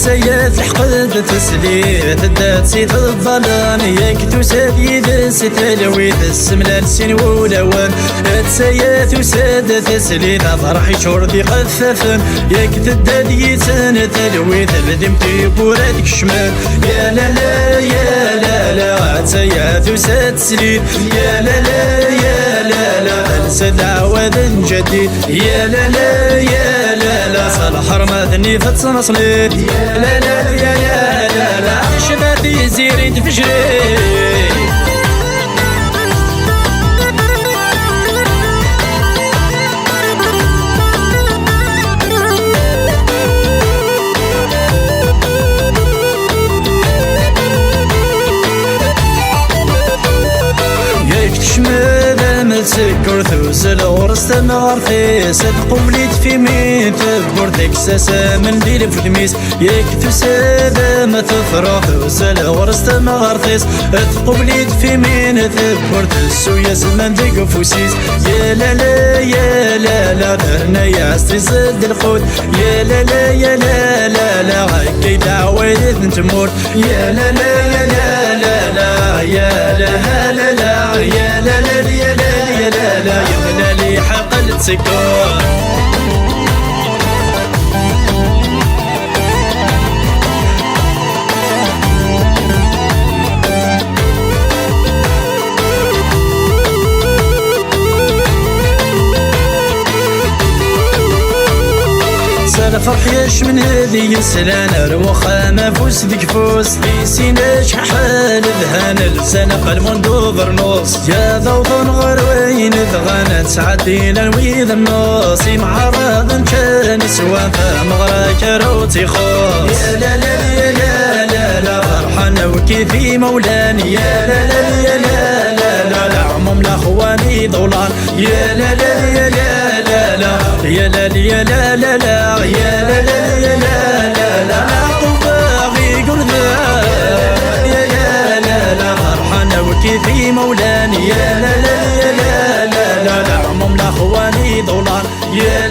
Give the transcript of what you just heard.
سيد الحقد تسليت الدات سيد الظلام ياك تساد يدس تلويت السملال سين ولوان تسيد وساد تسليت فرحي شردي قفافن ياك تداد يتن تلويت بدمتي بورادك شمال يا لا لا يا لا لا تسيد وساد تسليت يا لا لا يا لا لا انسى العواد جديد يا لا لا يا لا لا صالح رمادني فتنصليت يا لا لا يا لا لا شبابي زيري تفجري سكر ثوسل ورست مغرفي صدق وليد في مين تبور ديك ساسا من دير في الميس ياك تسادة ما تفرح ثوسل ورست مغرفي صدق وليد في مين تبور تسو يا زمان ديك فوسيس يا لا لا يا لا لا درنا يا عستي صد الخوت يا لا لا يا لا لا لا هكي دعوة تموت يا لا لا يا لا لا لا يا لا لا لا يا لا لا يا لا يا لا لا يا لي حقل سكر فرح ياش من هذي السلان روخا ما فوس ديك فوس في سيناش حال ذهان لسان قلب دوبر نص يا ذوضن غير وين ذغانا تعدينا ويذ النص مع راض كان سوا فمغراك روتي خوص يا لا لا يا لا لا لا فرحان وكيفي مولاني يا لا لا يا لا لا لا لا عموم لاخواني ضولان يا لا لا يا لا لا لا يا لا يا لا لا لا يا لا لا يا لا لا لا باغي قرذا يا لا لا لا فرحان وكيفي مولاني يا لا لا يا لا لا لا عموم لاخواني ضولان يا